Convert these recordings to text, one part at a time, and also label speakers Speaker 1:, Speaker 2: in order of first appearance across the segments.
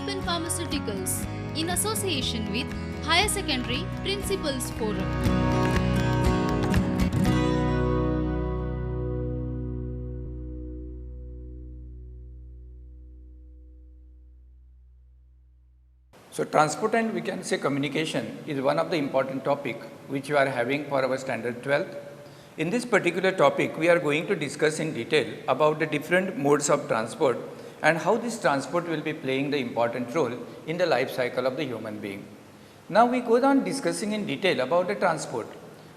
Speaker 1: and Pharmaceuticals in association with Higher Secondary Principals Forum.
Speaker 2: So transport and we can say communication is one of the important topic which we are having for our standard 12th. In this particular topic, we are going to discuss in detail about the different modes of transport and how this transport will be playing the important role in the life cycle of the human being. Now we go on discussing in detail about the transport.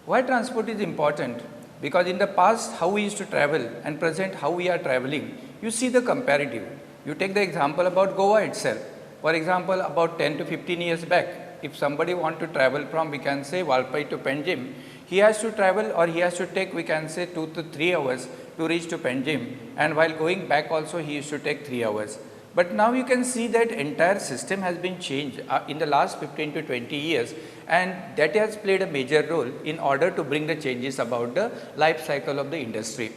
Speaker 2: Why transport is important? Because in the past how we used to travel and present how we are traveling, you see the comparative. You take the example about Goa itself. For example, about 10 to 15 years back, if somebody want to travel from, we can say, Valpai to Panjim, he has to travel or he has to take, we can say, 2 to 3 hours to reach to Panjim, and while going back also he used to take 3 hours. But now you can see that entire system has been changed in the last 15 to 20 years, and that has played a major role in order to bring the changes about the life cycle of the industry.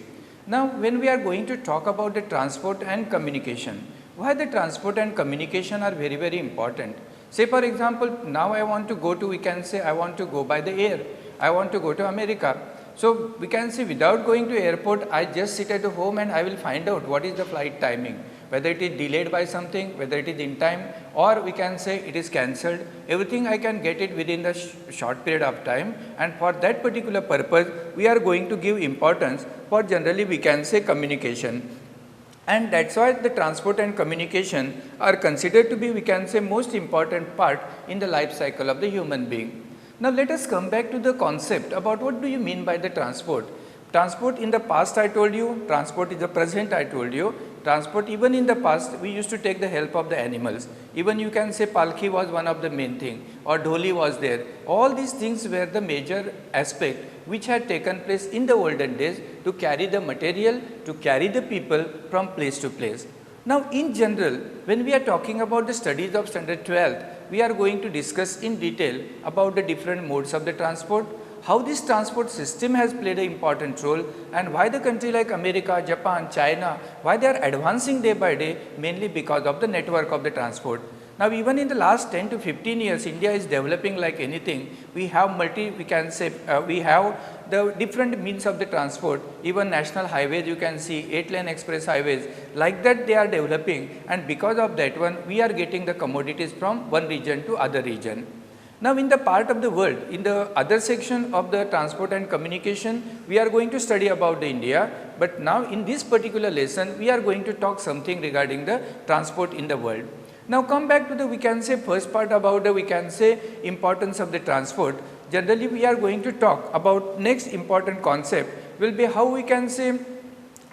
Speaker 2: Now, when we are going to talk about the transport and communication, why the transport and communication are very, very important. Say for example, now I want to go to, we can say I want to go by the air, I want to go to America. So we can say without going to airport, I just sit at home and I will find out what is the flight timing, whether it is delayed by something, whether it is in time, or we can say it is cancelled. Everything I can get it within the short period of time, and for that particular purpose, we are going to give importance for generally we can say communication. And that is why the transport and communication are considered to be, we can say, most important part in the life cycle of the human being. Now let us come back to the concept about what do you mean by the transport. Transport in the past I told you, transport in the present I told you, transport even in the past we used to take the help of the animals. Even you can say palki was one of the main thing, or dholi was there. All these things were the major aspect which had taken place in the olden days to carry the material, to carry the people from place to place. Now in general, when we are talking about the studies of standard 12th, we are going to discuss in detail about the different modes of the transport, how this transport system has played an important role, and why the country like America, Japan, China, why they are advancing day by day, mainly because of the network of the transport. Now even in the last 10 to 15 years, India is developing like anything. We have we can say, we have the different means of the transport, even national highways you can see, 8-lane express highways, like that they are developing, and because of that one, we are getting the commodities from one region to other region. Now in the part of the world, in the other section of the transport and communication, we are going to study about the India, but now in this particular lesson, we are going to talk something regarding the transport in the world. Now come back to the, we can say, first part about the, we can say, importance of the transport. Generally we are going to talk about next important concept will be how we can say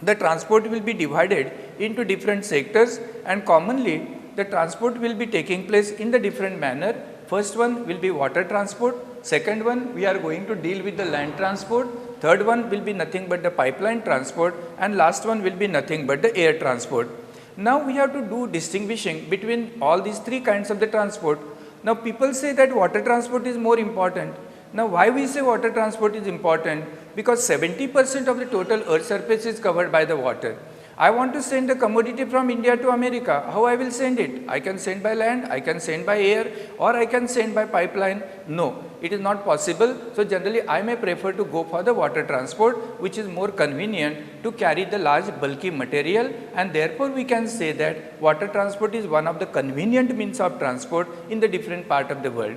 Speaker 2: the transport will be divided into different sectors, and commonly the transport will be taking place in the different manner. First one will be water transport, second one we are going to deal with the land transport, third one will be nothing but the pipeline transport, and last one will be nothing but the air transport. Now we have to do distinguishing between all these three kinds of the transport. Now people say that water transport is more important. Now why we say water transport is important? Because 70% of the total earth surface is covered by the water. I want to send a commodity from India to America. How I will send it? I can send by land, I can send by air, or I can send by pipeline. No, it is not possible. So generally I may prefer to go for the water transport, which is more convenient to carry the large bulky material, and therefore we can say that water transport is one of the convenient means of transport in the different part of the world.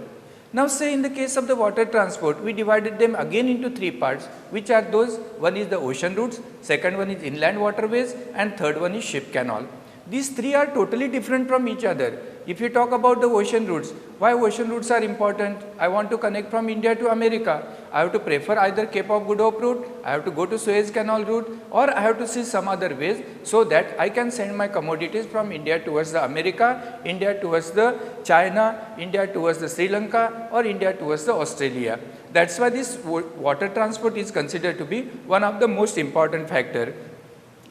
Speaker 2: Now say in the case of the water transport, we divided them again into three parts, which are those, one is the ocean routes, second one is inland waterways, and third one is ship canal. These three are totally different from each other. If you talk about the ocean routes, why ocean routes are important? I want to connect from India to America. I have to prefer either Cape of Good Hope route, I have to go to Suez Canal route, or I have to see some other ways so that I can send my commodities from India towards the America, India towards the China, India towards the Sri Lanka, or India towards the Australia. That's why this water transport is considered to be one of the most important factor.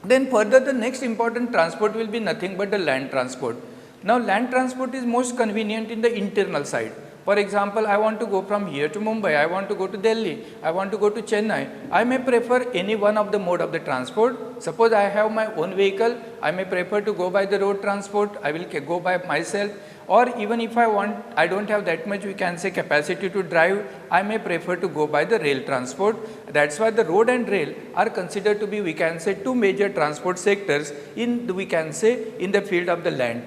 Speaker 2: Then further the next important transport will be nothing but the land transport. Now land transport is most convenient in the internal side. For example, I want to go from here to Mumbai, I want to go to Delhi, I want to go to Chennai. I may prefer any one of the mode of the transport. Suppose I have my own vehicle, I may prefer to go by the road transport, I will go by myself. Or even if I don't have that much, we can say, capacity to drive, I may prefer to go by the rail transport. That's why the road and rail are considered to be, we can say, two major transport sectors in the, we can say, in the field of the land.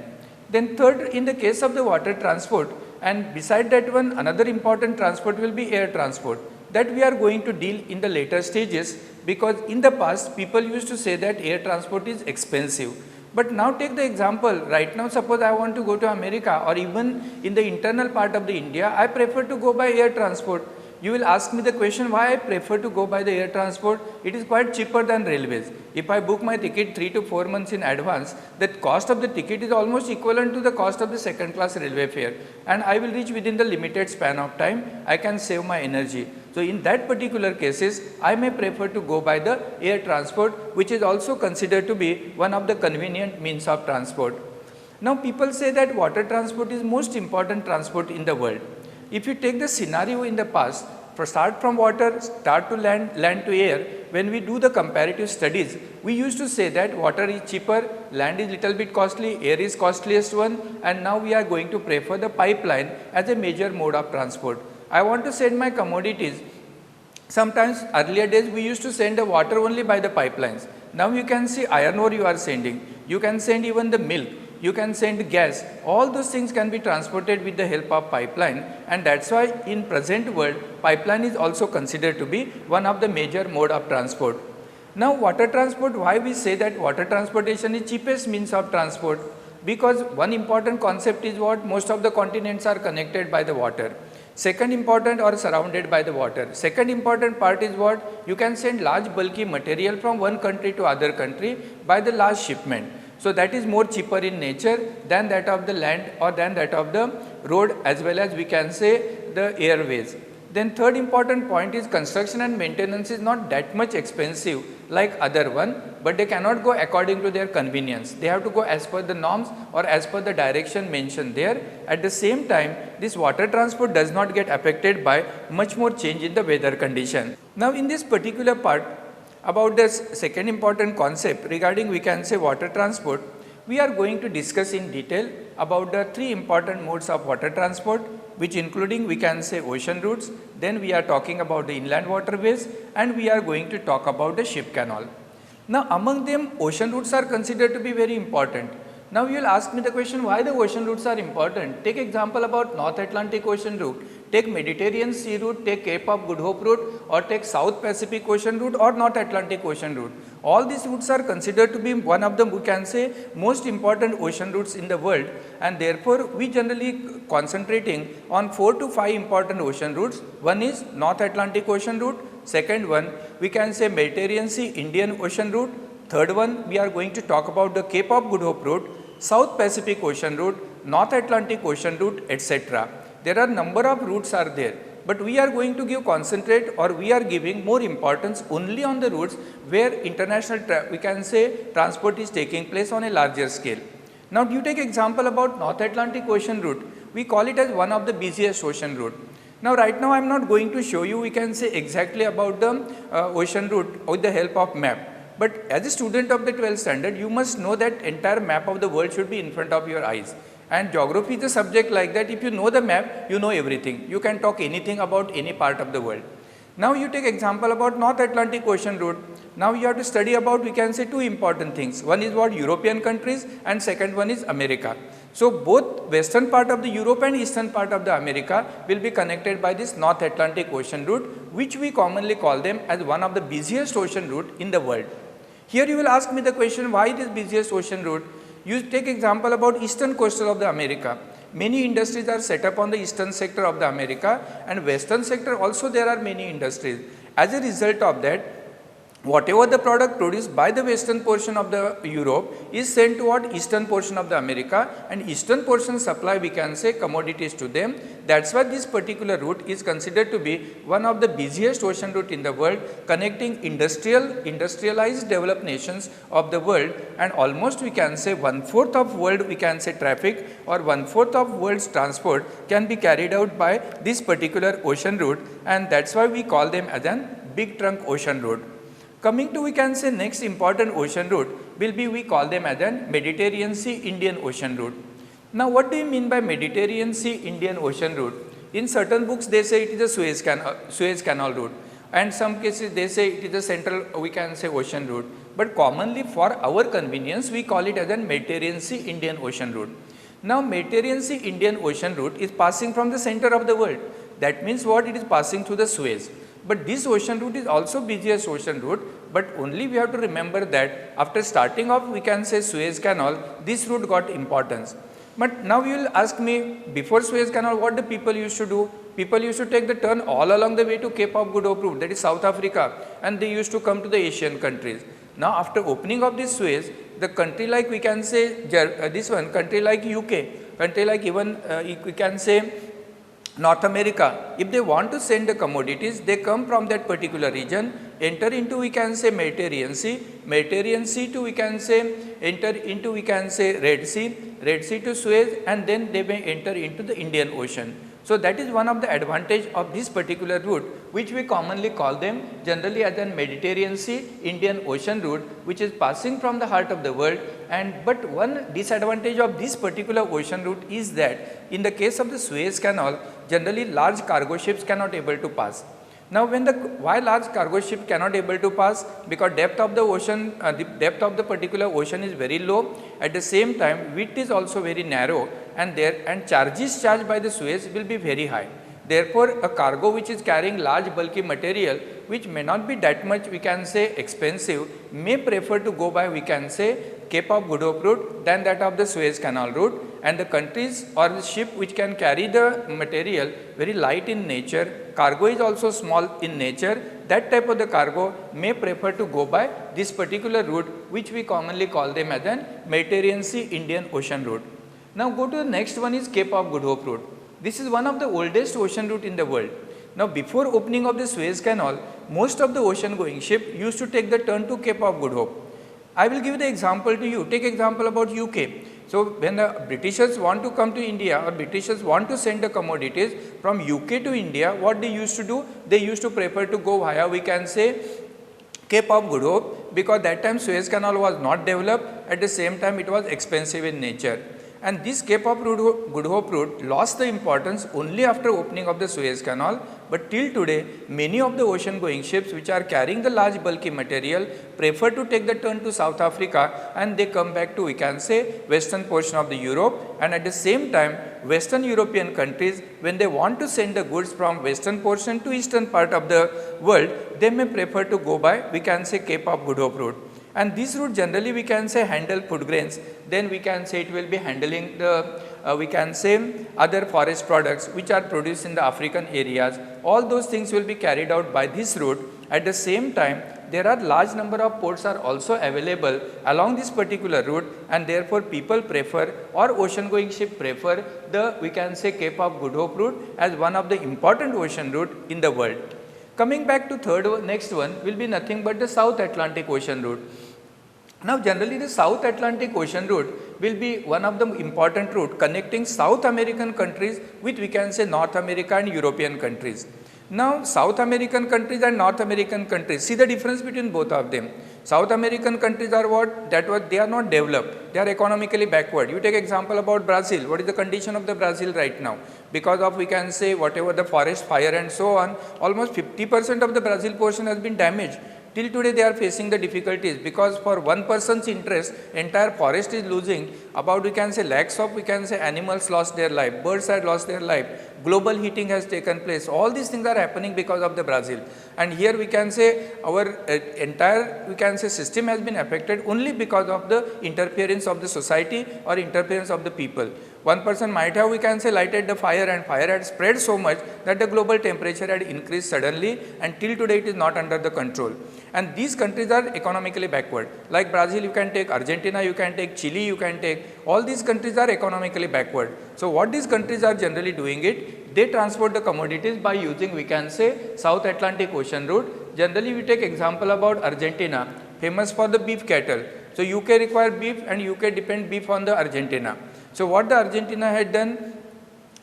Speaker 2: Then third, in the case of the water transport, and beside that one, another important transport will be air transport, that we are going to deal in the later stages, because in the past people used to say that air transport is expensive. But now take the example, right now suppose I want to go to America or even in the internal part of the India, I prefer to go by air transport. You will ask me the question why I prefer to go by the air transport. It is quite cheaper than railways. If I book my ticket 3 to 4 months in advance, the cost of the ticket is almost equivalent to the cost of the second class railway fare, and I will reach within the limited span of time. I can save my energy. So in that particular cases, I may prefer to go by the air transport, which is also considered to be one of the convenient means of transport. Now people say that water transport is most important transport in the world. If you take the scenario in the past, start from water, start to land, land to air, when we do the comparative studies, we used to say that water is cheaper, land is little bit costly, air is costliest one, and now we are going to prefer the pipeline as a major mode of transport. I want to send my commodities. Sometimes earlier days we used to send the water only by the pipelines. Now you can see iron ore you are sending, you can send even the milk, you can send gas, all those things can be transported with the help of pipeline, and that's why in present world pipeline is also considered to be one of the major mode of transport. Now water transport, why we say that water transportation is cheapest means of transport? Because one important concept is what most of the continents are connected by the water. Second important, or surrounded by the water. Second important part is what? You can send large bulky material from one country to other country by the large shipment. So that is more cheaper in nature than that of the land or than that of the road, as well as we can say the airways. Then third important point is construction and maintenance is not that much expensive like other one, but they cannot go according to their convenience. They have to go as per the norms or as per the direction mentioned there. At the same time, this water transport does not get affected by much more change in the weather condition. Now in this particular part, about the second important concept regarding, we can say, water transport, we are going to discuss in detail about the three important modes of water transport, which including, we can say, ocean routes, then we are talking about the inland waterways, and we are going to talk about the ship canal. Now among them, ocean routes are considered to be very important. Now you will ask me the question, why the ocean routes are important? Take example about North Atlantic Ocean route, take Mediterranean Sea route, take Cape of Good Hope route, or take South Pacific Ocean route or North Atlantic Ocean route. All these routes are considered to be one of the, we can say, most important ocean routes in the world, and therefore we generally concentrating on 4 to 5 important ocean routes. One is North Atlantic Ocean route, second one we can say Mediterranean Sea Indian Ocean route, third one we are going to talk about the Cape of Good Hope route, South Pacific Ocean route, North Atlantic Ocean route, etc. There are number of routes are there, but we are going to give concentrate, or we are giving more importance only on the routes where international we can say transport is taking place on a larger scale. Now you take example about North Atlantic Ocean route, we call it as one of the busiest ocean route. Now right now I am not going to show you, we can say, exactly about the ocean route with the help of map. But as a student of the 12th standard, you must know that entire map of the world should be in front of your eyes. And geography is a subject like that, if you know the map, you know everything. You can talk anything about any part of the world. Now you take example about North Atlantic Ocean route. Now you have to study about, we can say, two important things. One is what? European countries, and second one is America. So both western part of the Europe and eastern part of the America will be connected by this North Atlantic Ocean route, which we commonly call them as one of the busiest ocean route in the world. Here you will ask me the question, why this busiest ocean route? You take example about eastern coastal of the America. Many industries are set up on the eastern sector of the America, and western sector also there are many industries. As a result of that, whatever the product produced by the western portion of the Europe is sent toward eastern portion of the America, and eastern portion supply we can say commodities to them. That is why this particular route is considered to be one of the busiest ocean route in the world, connecting industrialized developed nations of the world, and almost we can say 1/4 of world we can say traffic or 1/4 of world's transport can be carried out by this particular ocean route, and that is why we call them as an big trunk ocean route. Coming to we can say next important ocean route will be we call them as an Mediterranean Sea Indian Ocean route. Now what do you mean by Mediterranean Sea Indian Ocean route? In certain books they say it is a Suez Canal route, and some cases they say it is a central we can say ocean route, but commonly for our convenience we call it as an Mediterranean Sea Indian Ocean route. Now Mediterranean Sea Indian Ocean route is passing from the center of the world. That means what? It is passing through the Suez. But this ocean route is also busiest ocean route, but only we have to remember that after starting off we can say Suez Canal, this route got importance. But now you will ask me, before Suez Canal what the people used to do? People used to take the turn all along the way to Cape of Good Hope route, that is South Africa, and they used to come to the Asian countries. Now after opening of this Suez, the country like we can say this one, country like UK, country like even we can say North America, if they want to send the commodities, they come from that particular region, enter into we can say Mediterranean Sea to we can say enter into we can say Red Sea to Suez, and then they may enter into the Indian Ocean. So that is one of the advantage of this particular route, which we commonly call them generally as an Mediterranean Sea Indian Ocean route, which is passing from the heart of the world. And but one disadvantage of this particular ocean route is that in the case of the Suez Canal, generally large cargo ships cannot able to pass. Now when why large cargo ship cannot able to pass? Because depth of the ocean, the depth of the particular ocean is very low. At the same time, width is also very narrow, and charges charged by the Suez will be very high. Therefore, a cargo which is carrying large bulky material, which may not be that much we can say expensive, may prefer to go by we can say Cape of Good Hope route than that of the Suez Canal route, and the countries or the ship which can carry the material very light in nature, cargo is also small in nature, that type of the cargo may prefer to go by this particular route, which we commonly call them as an Mediterranean Sea Indian Ocean route. Now go to the next one is Cape of Good Hope route. This is one of the oldest ocean route in the world. Now before opening of the Suez Canal, most of the ocean going ship used to take the turn to Cape of Good Hope. I will give the example to you. Take example about UK. So when the Britishers want to come to India, or Britishers want to send the commodities from UK to India, what they used to do? They used to prefer to go via we can say Cape of Good Hope, because that time Suez Canal was not developed, at the same time it was expensive in nature. And this Cape of Good Hope route lost the importance only after opening of the Suez Canal, but till today many of the ocean going ships which are carrying the large bulky material prefer to take the turn to South Africa, and they come back to we can say western portion of the Europe, and at the same time Western European countries, when they want to send the goods from western portion to eastern part of the world, they may prefer to go by we can say Cape of Good Hope route. And this route generally we can say handle food grains, then we can say it will be handling the we can say other forest products which are produced in the African areas. All those things will be carried out by this route. At the same time, there are large number of ports are also available along this particular route, and therefore people prefer, or ocean going ship prefer, the we can say Cape of Good Hope route as one of the important ocean route in the world. Coming back to next one will be nothing but the South Atlantic Ocean route. Now generally the South Atlantic Ocean route will be one of the important route connecting South American countries with we can say North America and European countries. Now South American countries and North American countries, see the difference between both of them. South American countries are what? They are not developed, they are economically backward. You take example about Brazil. What is the condition of the Brazil right now? Because of we can say whatever the forest fire and so on, almost 50% of the Brazil portion has been damaged. Till today they are facing the difficulties, because for one person's interest, entire forest is losing. About we can say lakhs of we can say animals lost their life, birds had lost their life, global heating has taken place. All these things are happening because of the Brazil. And here we can say our entire we can say system has been affected only because of the interference of the society or interference of the people. One person might have, we can say, lighted the fire, and fire had spread so much that the global temperature had increased suddenly, and till today it is not under the control. And these countries are economically backward. Like Brazil, you can take Argentina, you can take Chile, you can take, all these countries are economically backward. So what these countries are generally doing it, they transport the commodities by using, we can say, South Atlantic Ocean route. Generally, we take example about Argentina, famous for the beef cattle. So UK require beef, and UK depend beef on the Argentina. So what the Argentina had done,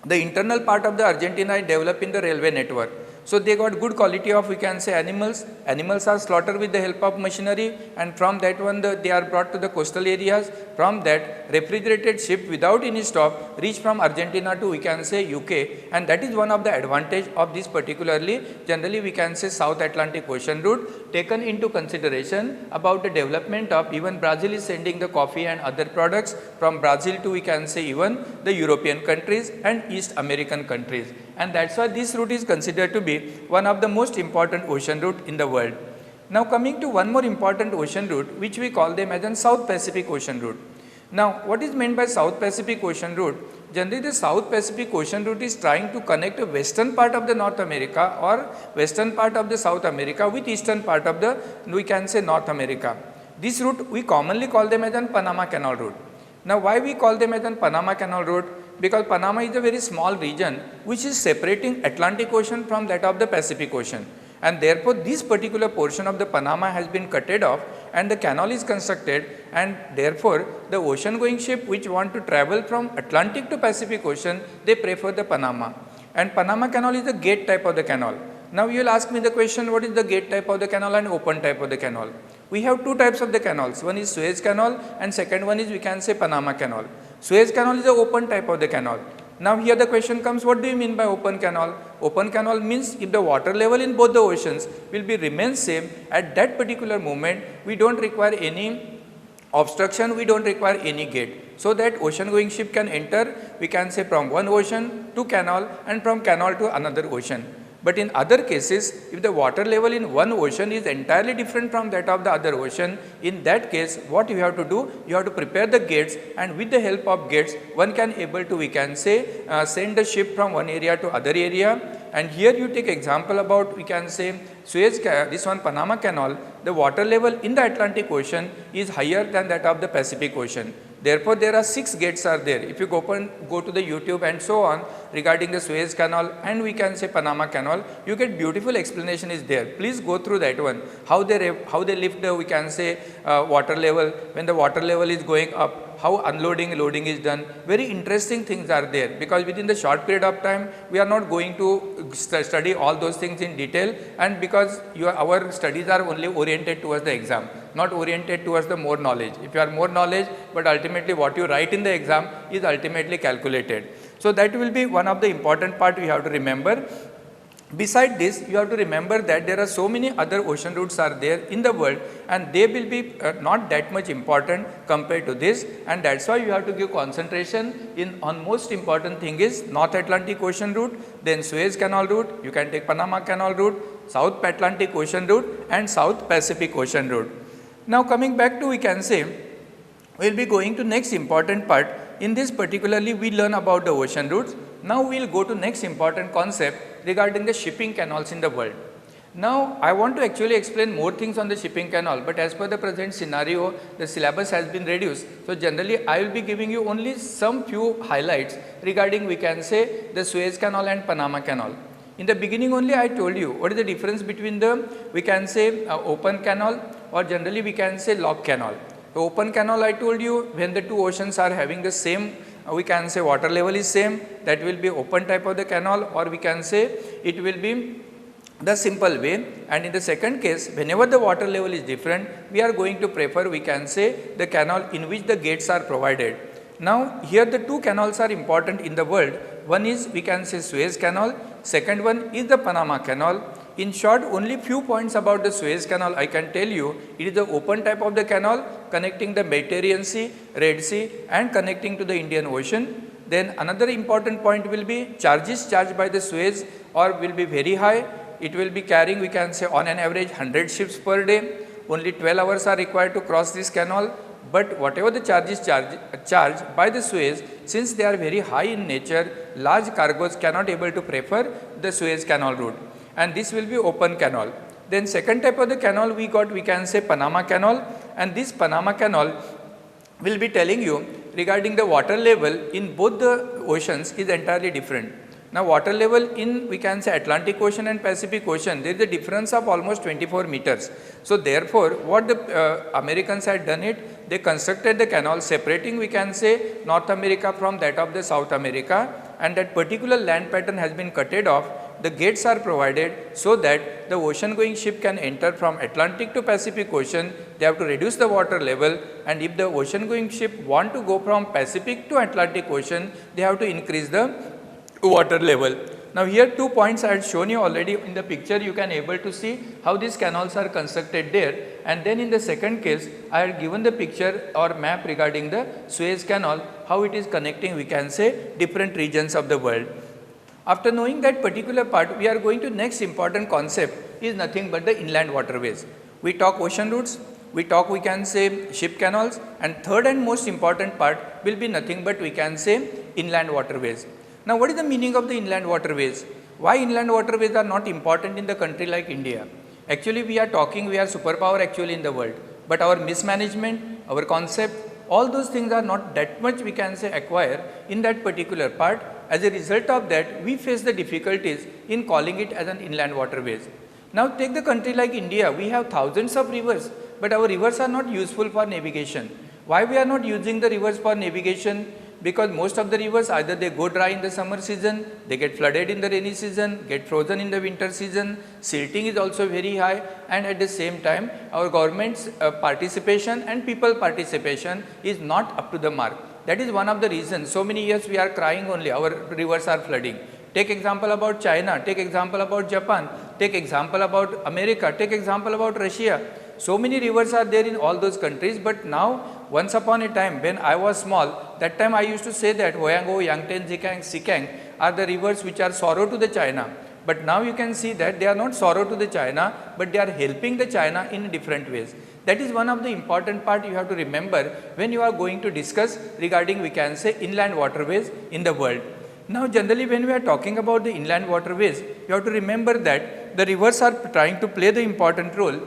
Speaker 2: the internal part of the Argentina is developing the railway network. So they got good quality of, we can say, animals. Animals are slaughtered with the help of machinery, and from that one they are brought to the coastal areas. From that, refrigerated ship without any stop reach from Argentina to, we can say, UK, and that is one of the advantage of this particularly, generally we can say, South Atlantic Ocean route, taken into consideration about the development of, even Brazil is sending the coffee and other products from Brazil to, we can say, even the European countries and East American countries. And that's why this route is considered to be one of the most important ocean route in the world. Now coming to one more important ocean route, which we call them as an South Pacific Ocean route. Now what is meant by South Pacific Ocean route? Generally the South Pacific Ocean route is trying to connect the western part of the North America or western part of the South America with eastern part of the, we can say, North America. This route we commonly call them as an Panama Canal route. Now why we call them as an Panama Canal route? Because Panama is a very small region which is separating Atlantic Ocean from that of the Pacific Ocean, and therefore this particular portion of the Panama has been cutted off and the canal is constructed, and therefore the ocean going ship which want to travel from Atlantic to Pacific Ocean, they prefer the Panama. And Panama Canal is a gate type of the canal. Now you will ask me the question, what is the gate type of the canal and open type of the canal? We have two types of the canals. One is Suez Canal and second one is, we can say, Panama Canal. Suez Canal is the open type of the canal. Now here the question comes, what do you mean by open canal? Open canal means if the water level in both the oceans will be remain same at that particular moment, we don't require any obstruction, we don't require any gate. So that ocean going ship can enter, we can say, from one ocean to canal and from canal to another ocean. But in other cases, if the water level in one ocean is entirely different from that of the other ocean, in that case what you have to do, you have to prepare the gates, and with the help of gates one can able to, we can say, send the ship from one area to other area. And here you take example about, we can say, this one Panama Canal, the water level in the Atlantic Ocean is higher than that of the Pacific Ocean. Therefore, there are 6 gates are there. If you go to the YouTube and so on regarding the Suez Canal and, we can say, Panama Canal, you get beautiful explanation is there. Please go through that one. How they lift the, we can say, water level when the water level is going up. How unloading, loading is done. Very interesting things are there, because within the short period of time we are not going to study all those things in detail, and because our studies are only oriented towards the exam, not oriented towards the more knowledge. If you are more knowledge, but ultimately what you write in the exam is ultimately calculated. So that will be one of the important part you have to remember. Beside this, you have to remember that there are so many other ocean routes are there in the world, and they will be not that much important compared to this, and that's why you have to give concentration on most important thing is North Atlantic Ocean route, then Suez Canal route, you can take Panama Canal route, South Atlantic Ocean route and South Pacific Ocean route. Now coming back to, we can say, we will be going to next important part. In this particularly we learn about the ocean routes. Now we will go to next important concept regarding the shipping canals in the world. Now I want to actually explain more things on the shipping canal, but as per the present scenario the syllabus has been reduced. So generally I will be giving you only some few highlights regarding, we can say, the Suez Canal and Panama Canal. In the beginning only I told you what is the difference between the, we can say, open canal or generally we can say lock canal. The open canal I told you, when the two oceans are having the same, we can say, water level is same, that will be open type of the canal, or we can say it will be the simple way. And in the second case, whenever the water level is different, we are going to prefer, we can say, the canal in which the gates are provided. Now here the two canals are important in the world. One is, we can say, Suez Canal, second one is the Panama Canal. In short, only few points about the Suez Canal I can tell you. It is the open type of the canal connecting the Mediterranean Sea, Red Sea and connecting to the Indian Ocean. Then another important point will be charges charged by the Suez or will be very high. It will be carrying, we can say, on an average 100 ships per day. Only 12 hours are required to cross this canal. but whatever the charge is charged by the Suez, since they are very high in nature, large cargoes cannot able to prefer the Suez Canal route, and this will be open canal. Then second type of the canal we got, we can say Panama Canal, and this Panama Canal will be telling you regarding the water level in both the oceans is entirely different. Now water level in, we can say, Atlantic Ocean and Pacific Ocean, there is a difference of almost 24 meters. So therefore, what the Americans had done it, they constructed the canal separating, we can say, North America from that of the South America, and that particular land pattern has been cutted off. The gates are provided so that the ocean going ship can enter from Atlantic to Pacific Ocean. They have to reduce the water level, and if the ocean going ship want to go from Pacific to Atlantic Ocean, they have to increase the water level. Now here 2 points I had shown you already in the picture. You can able to see how these canals are constructed there, and then in the second case I had given the picture or map regarding the Suez Canal, how it is connecting, we can say, different regions of the world. After knowing that particular part, we are going to next important concept is nothing but the inland waterways. We talk ocean routes, we talk, we can say, ship canals, and third and most important part will be nothing but, we can say, inland waterways. Now what is the meaning of the inland waterways? Why inland waterways are not important in the country like India? Actually we are talking, we are superpower actually in the world, but our mismanagement, our concept, all those things are not that much, we can say, acquire in that particular part. As a result of that, we face the difficulties in calling it as an inland waterways. Now take the country like India, we have thousands of rivers, but our rivers are not useful for navigation. Why we are not using the rivers for navigation? Because most of the rivers, either they go dry in the summer season, they get flooded in the rainy season, get frozen in the winter season, silting is also very high, and at the same time our government's participation and people participation is not up to the mark. That is one of the reasons. So many years we are crying only, our rivers are flooding. Take example about China, take example about Japan, take example about America, take example about Russia. So many rivers are there in all those countries, but now once upon a time when I was small, that time I used to say that Hoyango, Yangtze, Zikang, Sikang are the rivers which are sorrow to the China. But now you can see that they are not sorrow to the China, but they are helping the China in different ways. That is one of the important part you have to remember when you are going to discuss regarding, we can say, inland waterways in the world. Now generally when we are talking about the inland waterways, you have to remember that the rivers are trying to play the important role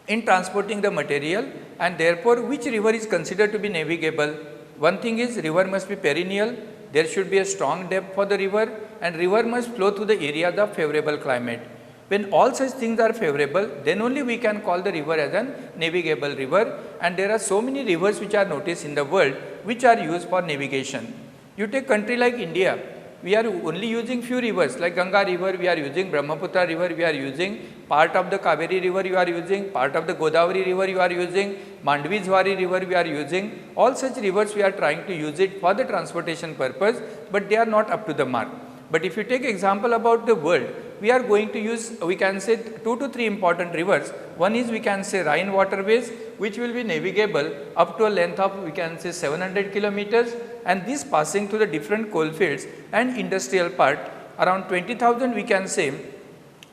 Speaker 2: in transporting the material, and therefore which river is considered to be navigable. One thing is, river must be perennial, there should be a strong depth for the river, and river must flow through the areas of favorable climate. When all such things are favorable, then only we can call the river as a navigable river, and there are so many rivers which are noticed in the world which are used for navigation. You take country like India, we are only using few rivers like Ganga river, we are using Brahmaputra river, we are using part of the Kaveri river, you are using part of the Godavari river, you are using Mandvi Zwari river, we are using all such rivers. We are trying to use it for the transportation purpose, but they are not up to the mark. But if you take example about the world, we are going to use, we can say, 2 to 3 important rivers. One is, we can say, Rhine waterways, which will be navigable up to a length of, we can say, 700 kilometers, and this passing through the different coal fields and industrial part. Around 20,000, we can say,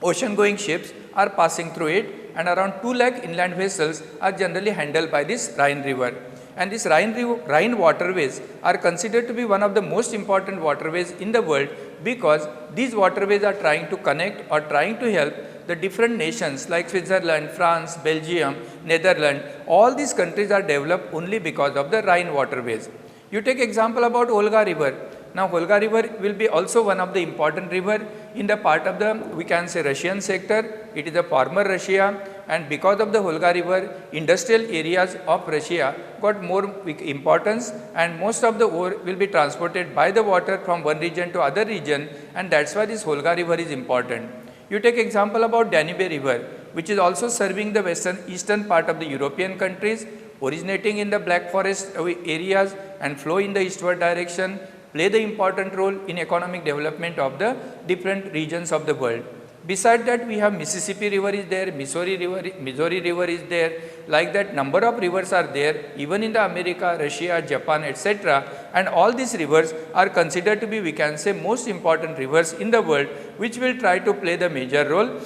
Speaker 2: ocean going ships are passing through it, and around 2 lakh inland vessels are generally handled by this Rhine river. And these Rhine waterways are considered to be one of the most important waterways in the world, because these waterways are trying to connect or trying to help the different nations like Switzerland, France, Belgium, Netherlands. All these countries are developed only because of the Rhine waterways. You take example about Volga river. Now Volga river will be also one of the important river in the part of the, we can say, Russian sector. It is a former Russia, and because of the Volga river, industrial areas of Russia got more importance, and most of the ore will be transported by the water from one region to other region, and that's why this Volga river is important. You take example about Danube river, which is also serving the eastern part of the European countries, originating in the Black Forest areas and flow in the eastward direction, play the important role in economic development of the different regions of the world. Besides that, we have Mississippi river is there, Missouri river is there. Like that, number of rivers are there even in the America, Russia, Japan, etc. And all these rivers are considered to be, we can say, most important rivers in the world, which will try to play the major role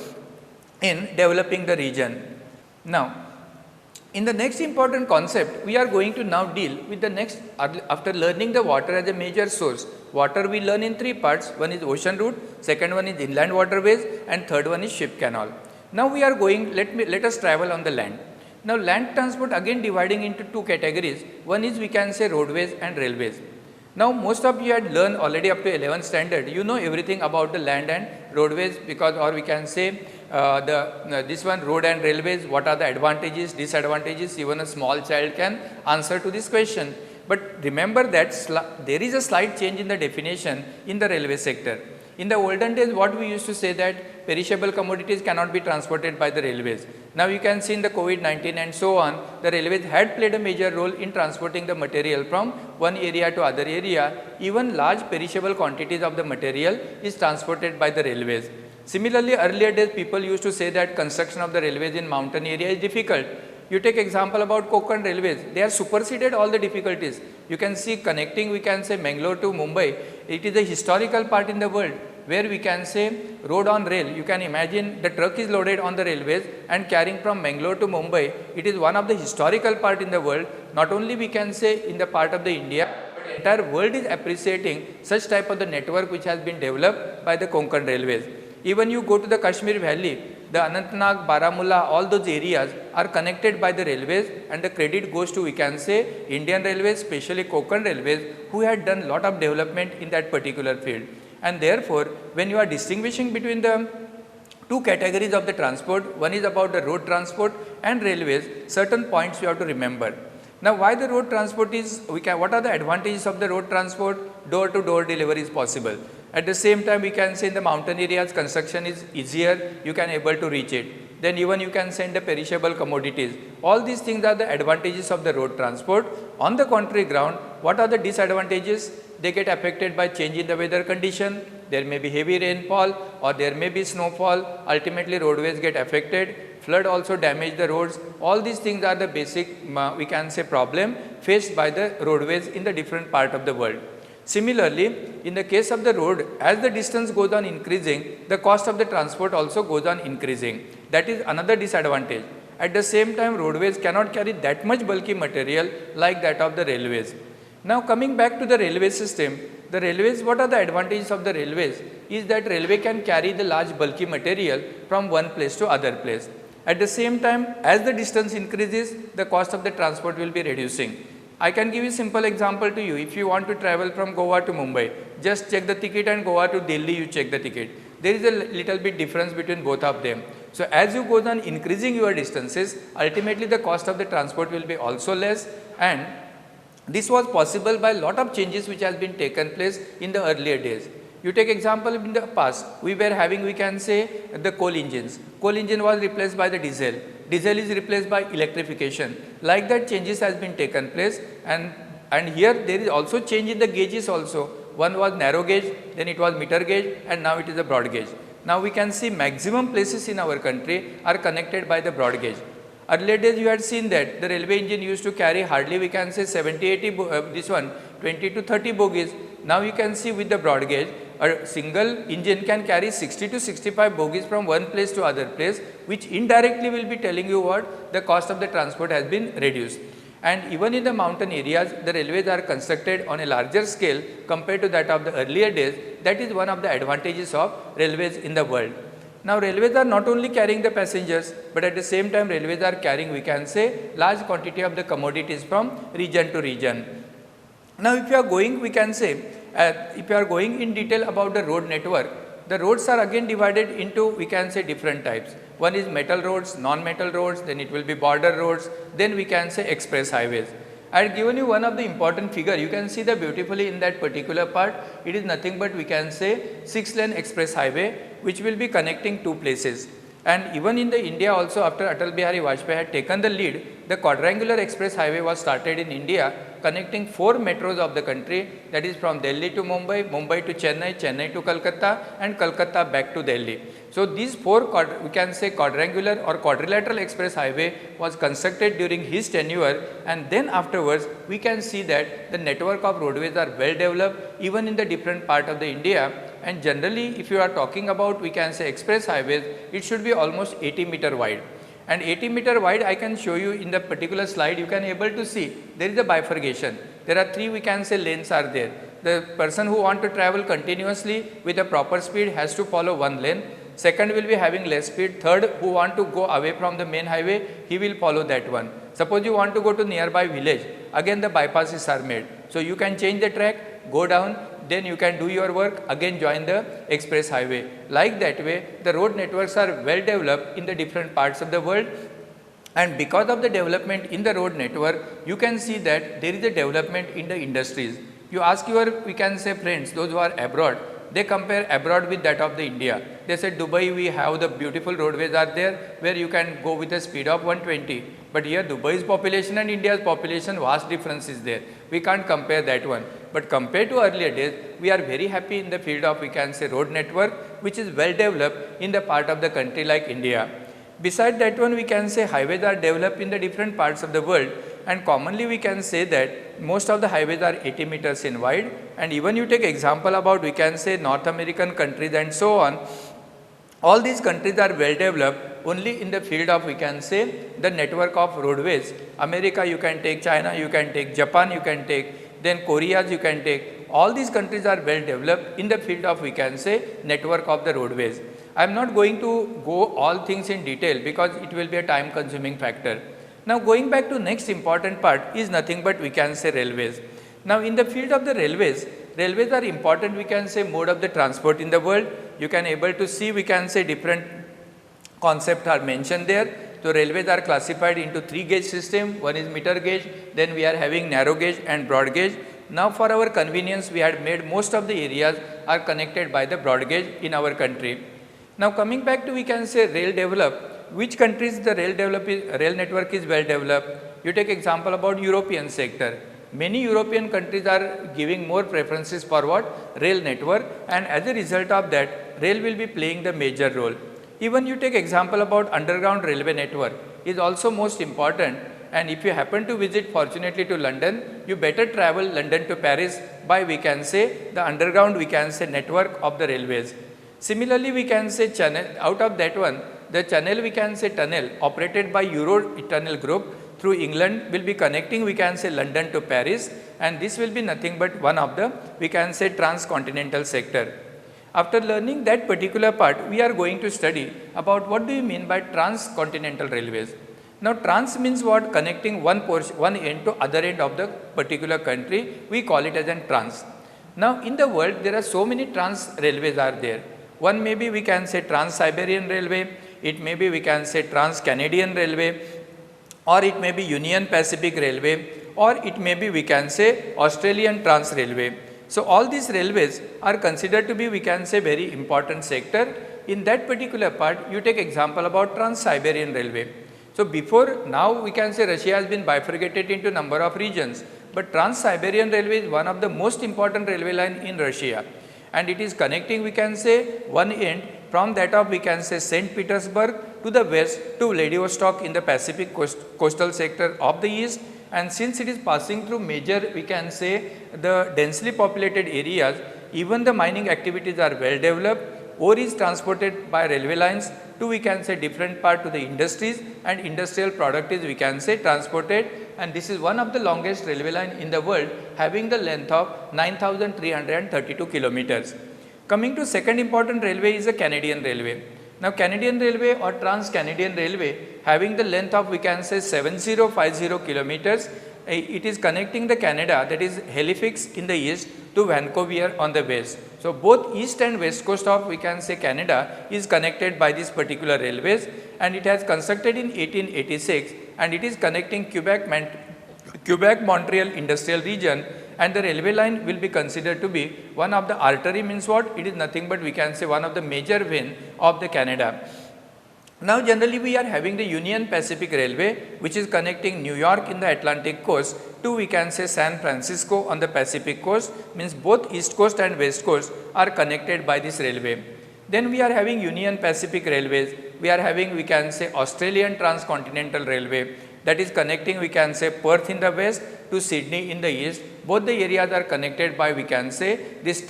Speaker 2: in developing the region. Now, In the next important concept, we are going to now deal with the next, after learning the water as a major source. Water we learn in three parts. One is ocean route, second one is inland waterways, and third one is ship canal. Now we are going, let us travel on the land. Now land transport again dividing into two categories. One is we can say roadways and railways. Now most of you had learned already up to 11th standard, you know everything about the land and roadways, because, or we can say this one, road and railways, what are the advantages, disadvantages, even a small child can answer to this question. But remember that there is a slight change in the definition in the railway sector. In the olden days, what we used to say that perishable commodities cannot be transported by the railways. Now you can see in the COVID-19 and so on, the railways had played a major role in transporting the material from one area to other area. Even large perishable quantities of the material is transported by the railways. Similarly, earlier days people used to say that construction of the railways in mountain area is difficult. You take example about Konkani railways, they have superseded all the difficulties. You can see connecting, we can say Mangalore to Mumbai, it is a historical part in the world where we can say road on rail. You can imagine the truck is loaded on the railways and carrying from Mangalore to Mumbai. It is one of the historical part in the world. Not only we can say in the part of the India, but the entire world is appreciating such type of the network which has been developed by the Konkani railways. Even you go to the Kashmir Valley, the Anantnag, Baramulla, all those areas are connected by the railways, and the credit goes to, we can say, Indian Railways, especially Konkani Railways, who had done lot of development in that particular field. And therefore, when you are distinguishing between the two categories of the transport, one is about the road transport and railways, certain points you have to remember. Now, why the road transport is, what are the advantages of the road transport? Door to door delivery is possible. At the same time, we can say in the mountain areas, construction is easier, you can able to reach it. Then even you can send the perishable commodities. All these things are the advantages of the road transport. On the contrary ground, what are the disadvantages? They get affected by change in the weather condition, there may be heavy rainfall or there may be snowfall, ultimately roadways get affected, flood also damage the roads. All these things are the basic, we can say, problem faced by the roadways in the different part of the world. Similarly, in the case of the road, as the distance goes on increasing, the cost of the transport also goes on increasing. That is another disadvantage. At the same time, roadways cannot carry that much bulky material like that of the railways. Now coming back to the railway system, the railways, what are the advantages of the railways? Is that railway can carry the large bulky material from one place to other place. At the same time, as the distance increases, the cost of the transport will be reducing. I can give you a simple example to you. If you want to travel from Goa to Mumbai, just check the ticket, and Goa to Delhi, you check the ticket. There is a little bit difference between both of them. So as you go on increasing your distances, ultimately the cost of the transport will be also less, and this was possible by lot of changes which has been taken place in the earlier days. You take example in the past, we were having, we can say, the coal engines. Coal engine was replaced by the diesel. Diesel is replaced by electrification. Like that, changes has been taken place, and here there is also change in the gauges also. One was narrow gauge, then it was meter gauge, and now it is a broad gauge. Now we can see maximum places in our country are connected by the broad gauge. Earlier days you had seen that the railway engine used to carry hardly, we can say, 70-80, this one 20 to 30 bogies. Now you can see with the broad gauge, a single engine can carry 60 to 65 bogies from one place to other place, which indirectly will be telling you what the cost of the transport has been reduced. And even in the mountain areas, the railways are constructed on a larger scale compared to that of the earlier days. That is one of the advantages of railways in the world. Now railways are not only carrying the passengers, but at the same time railways are carrying, we can say, large quantity of the commodities from region to region. Now if you are going, we can say, if you are going in detail about the road network, the roads are again divided into, we can say, different types. One is metal roads, non-metal roads, then it will be border roads, then we can say express highways. I had given you one of the important figure. You can see that beautifully in that particular part. It is nothing but, we can say, 6-lane express highway, which will be connecting two places. And even in the India also, after Atal Bihari Vajpayee had taken the lead, the quadrangular express highway was started in India, connecting 4 metros of the country, that is from Delhi to Mumbai, Mumbai to Chennai, Chennai to Calcutta, and Calcutta back to Delhi. So these 4, we can say, quadrangular or quadrilateral express highway was constructed during his tenure, and then afterwards we can see that the network of roadways are well developed even in the different part of the India. And generally, if you are talking about, we can say, express highways, it should be almost 80 meter wide. and 80 meter wide I can show you in the particular slide. You can able to see there is a bifurcation. There are three, we can say, lanes are there. The person who want to travel continuously with a proper speed has to follow one lane. Second will be having less speed. Third, who want to go away from the main highway, he will follow that one. Suppose you want to go to nearby village, again the bypasses are made. So you can change the track, go down, then you can do your work, again join the express highway. Like that way, the road networks are well developed in the different parts of the world. And because of the development in the road network, you can see that there is a development in the industries. You ask your, we can say, friends, those who are abroad, they compare abroad with that of the India. They said Dubai, we have the beautiful roadways are there where you can go with a speed of 120. But here Dubai's population and India's population, vast difference is there. We can't compare that one. But compared to earlier days, we are very happy in the field of, we can say, road network, which is well developed in the part of the country like India. Beside that one, we can say highways are developed in the different parts of the world, and commonly we can say that most of the highways are 80 meters in wide, and even you take example about, we can say, North American countries and so on. All these countries are well developed only in the field of, we can say, the network of roadways. America you can take, China you can take, Japan you can take, then Korea you can take. All these countries are well developed in the field of, we can say, network of the roadways. I am not going to go all things in detail because it will be a time consuming factor. Now going back to next important part is nothing but, we can say, railways. Now in the field of the railways, railways are important, we can say, mode of the transport in the world. You can able to see, we can say, different concepts are mentioned there. So railways are classified into 3 gauge system. One is meter gauge, then we are having narrow gauge and broad gauge. Now for our convenience, we had made most of the areas are connected by the broad gauge in our country. Now coming back to, we can say, rail develop, which countries the rail network is well developed. You take example about European sector. Many European countries are giving more preferences for what? Rail network, and as a result of that, rail will be playing the major role. Even you take example about underground railway network is also most important, and if you happen to visit fortunately to London, you better travel London to Paris by, we can say, the underground, we can say, network of the railways. Similarly, we can say channel, out of that one, the channel, we can say, tunnel operated by Euro Tunnel Group through England will be connecting, we can say, London to Paris, and this will be nothing but one of the, we can say, transcontinental sector. After learning that particular part, we are going to study about what do you mean by transcontinental railways. Now trans means what? Connecting one portion, one end to other end of the particular country, we call it as a trans. Now in the world, there are so many trans railways are there. One may be, we can say, Trans-Siberian Railway, it may be, we can say, Trans-Canadian Railway, or it may be Union Pacific Railway, or it may be, we can say, Australian Trans Railway. So all these railways are considered to be, we can say, very important sector. In that particular part, you take example about Trans-Siberian Railway. So before now, we can say Russia has been bifurcated into number of regions, but Trans-Siberian Railway is one of the most important railway line in Russia. And it is connecting, we can say, one end from that of, we can say, St. Petersburg to the west to Vladivostok in the Pacific coastal sector of the east. And since it is passing through major, we can say, the densely populated areas, even the mining activities are well developed. Ore is transported by railway lines to, we can say, different part to the industries, and industrial product is, we can say, transported, and this is one of the longest railway line in the world, having the length of 9,332 kilometers. Coming to second important railway is the Canadian Railway. Now Canadian Railway or Trans-Canadian Railway having the length of, we can say, 7050 kilometers. It is connecting the Canada, that is Halifax in the east, to Vancouver on the west. So both east and west coast of, we can say, Canada is connected by this particular railways, and it has constructed in 1886, and it is connecting Quebec-Montreal industrial region, and the railway line will be considered to be one of the artery, means what? It is nothing but, we can say, one of the major vein of the Canada. Now generally we are having the Union Pacific Railway, which is connecting New York in the Atlantic coast to, we can say, San Francisco on the Pacific coast, means both east coast and west coast are connected by this railway. Then we are having Union Pacific Railways, we are having, we can say, Australian Transcontinental Railway, that is connecting, we can say, Perth in the west to Sydney in the east. Both the areas are connected by, we can say, this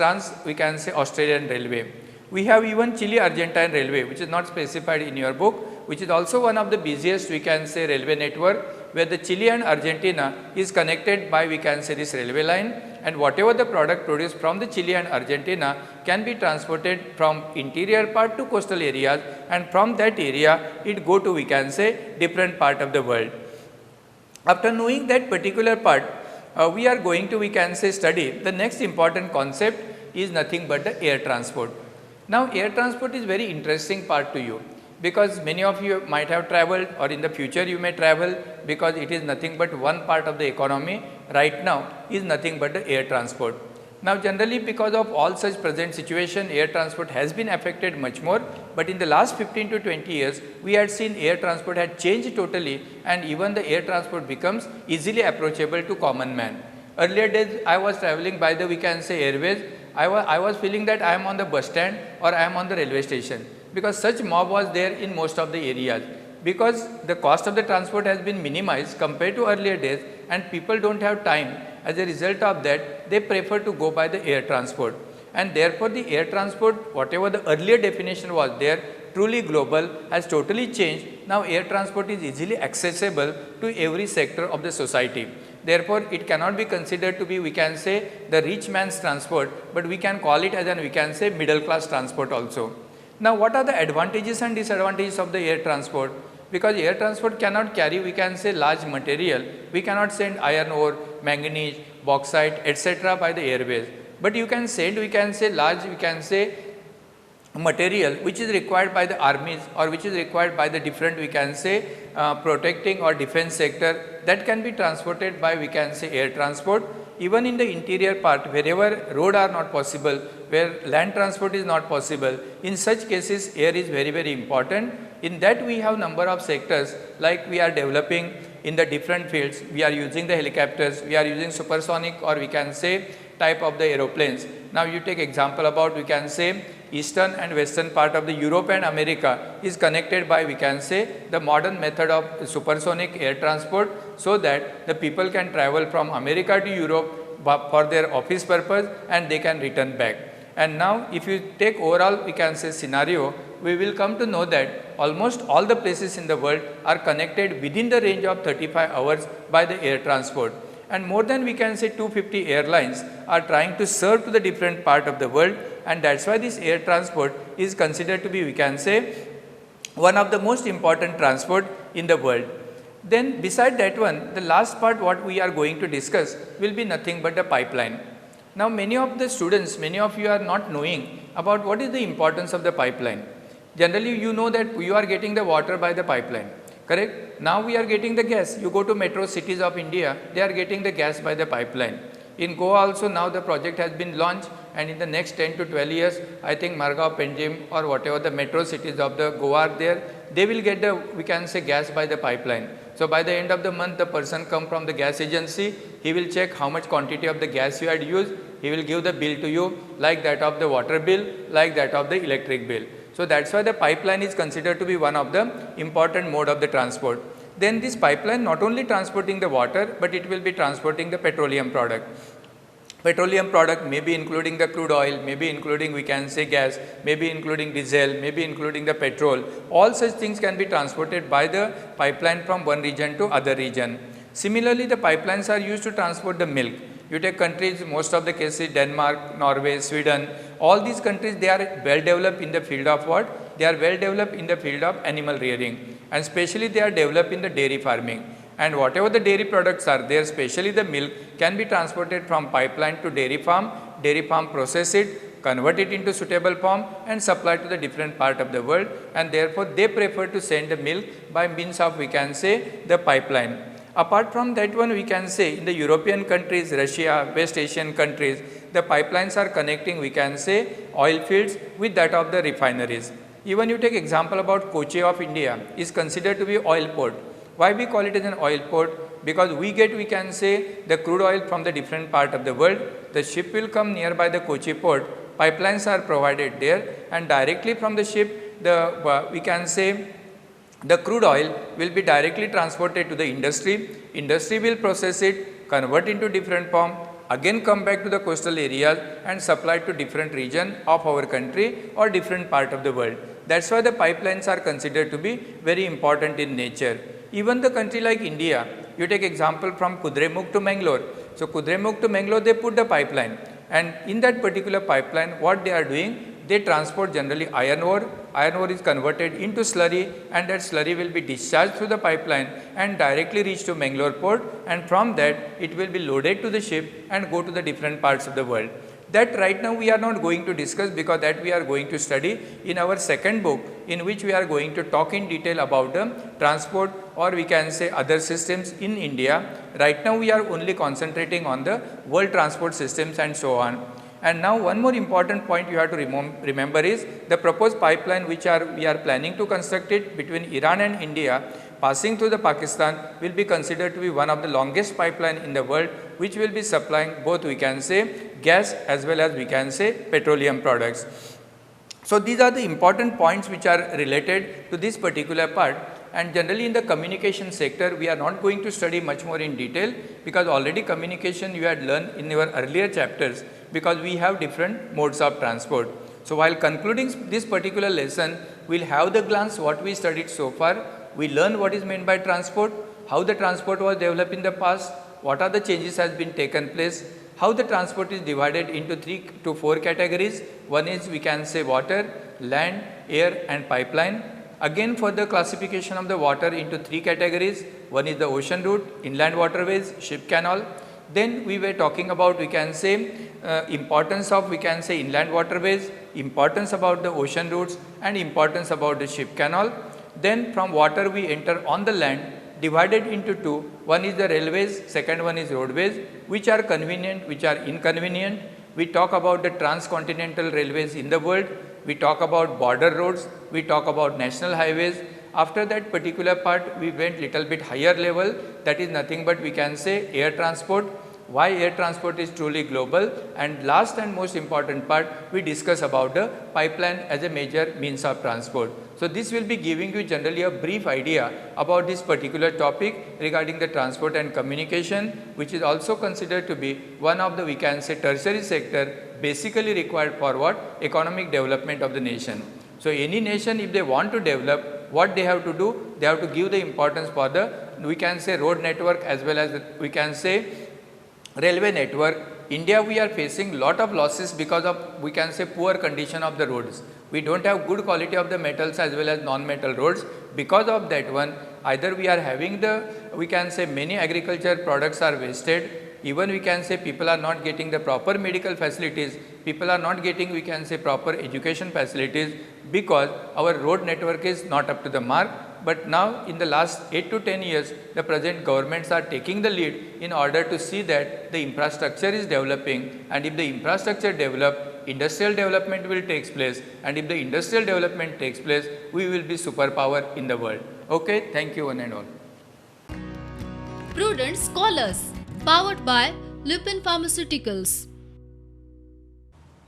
Speaker 2: we can say, Australian Railway. We have even Chile Argentine Railway, which is not specified in your book, which is also one of the busiest we can say railway network, where the Chile and Argentina is connected by we can say this railway line, and whatever the product produced from the Chile and Argentina can be transported from interior part to coastal areas, and from that area it go to we can say different part of the world. After knowing that particular part, we are going to we can say study the next important concept is nothing but the air transport. Now air transport is very interesting part to you, because many of you might have traveled or in the future you may travel, because it is nothing but one part of the economy right now is nothing but the air transport. Now generally because of all such present situation, air transport has been affected much more, but in the last 15 to 20 years we had seen air transport had changed totally, and even the air transport becomes easily approachable to common man. Earlier days I was traveling by the we can say airways, I was feeling that I am on the bus stand or I am on the railway station, because such mob was there in most of the areas, because the cost of the transport has been minimized compared to earlier days, and people do not have time. As a result of that, they prefer to go by the air transport, and therefore the air transport, whatever the earlier definition was there, truly global, has totally changed. Now air transport is easily accessible to every sector of the society. Therefore it cannot be considered to be we can say the rich man's transport, but we can call it as an we can say middle class transport also. Now what are the advantages and disadvantages of the air transport? Because air transport cannot carry we can say large material, we cannot send iron ore, manganese, bauxite etc. by the airways, but you can send we can say large we can say material which is required by the armies or which is required by the different we can say protecting or defense sector, that can be transported by we can say air transport. Even in the interior part, wherever road are not possible, where land transport is not possible, in such cases air is very very important. In that we have number of sectors, like we are developing in the different fields, we are using the helicopters, we are using supersonic or we can say type of the aeroplanes. Now you take example about we can say eastern and western part of the Europe and America is connected by we can say the modern method of supersonic air transport, so that the people can travel from America to Europe for their office purpose and they can return back. And now if you take overall we can say scenario, we will come to know that almost all the places in the world are connected within the range of 35 hours by the air transport. And more than we can say 250 airlines are trying to serve to the different part of the world, and that is why this air transport is considered to be we can say one of the most important transport in the world. Then beside that one, the last part what we are going to discuss will be nothing but the pipeline. Now many of the students, many of you are not knowing about what is the importance of the pipeline. Generally you know that you are getting the water by the pipeline, correct? Now we are getting the gas. You go to metro cities of India, they are getting the gas by the pipeline. In Goa also now the project has been launched, and in the next 10 to 12 years, I think Margao, Panjim or whatever the metro cities of the Goa are there, they will get the we can say gas by the pipeline. So by the end of the month, the person come from the gas agency, he will check how much quantity of the gas you had used, he will give the bill to you like that of the water bill, like that of the electric bill. So that's why the pipeline is considered to be one of the important mode of the transport. Then this pipeline not only transporting the water, but it will be transporting the petroleum product. Petroleum product may be including the crude oil, maybe including we can say gas, maybe including diesel, maybe including the petrol. All such things can be transported by the pipeline from one region to other region. Similarly, the pipelines are used to transport the milk. You take countries, most of the cases Denmark, Norway, Sweden, all these countries, they are well developed in the field of what? They are well developed in the field of animal rearing, and especially they are developed in the dairy farming. And whatever the dairy products are there, especially the milk, can be transported from pipeline to dairy farm process it, convert it into suitable form and supply to the different part of the world, and therefore they prefer to send the milk by means of we can say the pipeline. Apart from that one, we can say in the European countries, Russia, West Asian countries, the pipelines are connecting we can say oil fields with that of the refineries. Even you take example about Kochi of India is considered to be oil port. Why we call it as an oil port? Because we get we can say the crude oil from the different part of the world. The ship will come nearby the Kochi port, pipelines are provided there, and directly from the ship the we can say the crude oil will be directly transported to the industry. Industry will process it, convert into different form, again come back to the coastal areas and supply to different region of our country or different part of the world. That's why the pipelines are considered to be very important in nature. Even the country like India, you take example from Kudremukh to Mangalore. So Kudremukh to Mangalore, they put the pipeline, and in that particular pipeline, what they are doing, they transport generally iron ore. Iron ore is converted into slurry, and that slurry will be discharged through the pipeline and directly reach to Mangalore port, and from that it will be loaded to the ship and go to the different parts of the world. That right now we are not going to discuss, because that we are going to study in our second book, in which we are going to talk in detail about the transport, or we can say other systems in India. Right now we are only concentrating on the world transport systems and so on. And now one more important point you have to remember is the proposed pipeline which we are planning to construct it between Iran and India, passing through the Pakistan, will be considered to be one of the longest pipeline in the world, which will be supplying both, we can say, gas as well as we can say petroleum products. So these are the important points which are related to this particular part. And generally in the communication sector, we are not going to study much more in detail, because already communication you had learned in your earlier chapters, because we have different modes of transport. So while concluding this particular lesson, we will have the glance what we studied so far. We learn what is meant by transport, how the transport was developed in the past, what are the changes has been taken place, how the transport is divided into 3 to 4 categories. One is, we can say, water, land, air and pipeline. Again, for the classification of the water into 3 categories, one is the ocean route, inland waterways, ship canal. Then we were talking about, we can say, importance of, we can say, inland waterways, importance about the ocean routes and importance about the ship canal. Then from water we enter on the land, divided into 2. One is the railways, second one is roadways, which are convenient, which are inconvenient. We talk about the transcontinental railways in the world. We talk about border roads, we talk about national highways. After that particular part, we went little bit higher level, that is nothing but we can say air transport, why air transport is truly global, and last and most important part, we discuss about the pipeline as a major means of transport. So this will be giving you generally a brief idea about this particular topic regarding the transport and communication, which is also considered to be one of the, we can say, tertiary sector basically required for what? Economic development of the nation. So any nation, if they want to develop, what they have to do? They have to give the importance for the, we can say, road network as well as the, we can say, railway network. India, we are facing lot of losses because of, we can say, poor condition of the roads. We don't have good quality of the metals as well as non-metal roads. Because of that one, either we are having the, we can say, many agriculture products are wasted. Even we can say people are not getting the proper medical facilities, people are not getting, we can say, proper education facilities, because our road network is not up to the mark. But now in the last 8 to 10 years, the present governments are taking the lead in order to see that the infrastructure is developing, and if the infrastructure develop, industrial development will take place, and if the industrial development takes place, we will be superpower in the world. Okay, thank you one and all.
Speaker 1: Prudent Scholars, powered by Lupin Pharmaceuticals.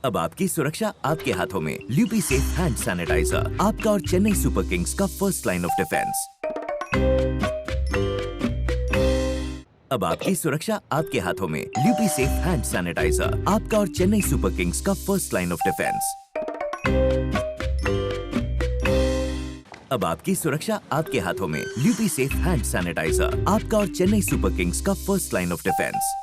Speaker 3: अब आपकी सुरक्षा आपके हाथों में। ल्यूपी safe hand sanitiser, आपका और Chennai super Kings का first line of defence. अब आपकी सुरक्षा आपके हाथों में। ल्यूपी सेफ हैंड सैनिटाइजर, आपका और चेन्नई सुपर किंग्स का फर्स्ट लाइन ऑफ डिफेंस। अब आपकी सुरक्षा आपके हाथों में। ल्यूपी सेफ हैंड सैनिटाइजर, आपका और चेन्नई सुपर किंग्स का फर्स्ट लाइन ऑफ डिफेंस।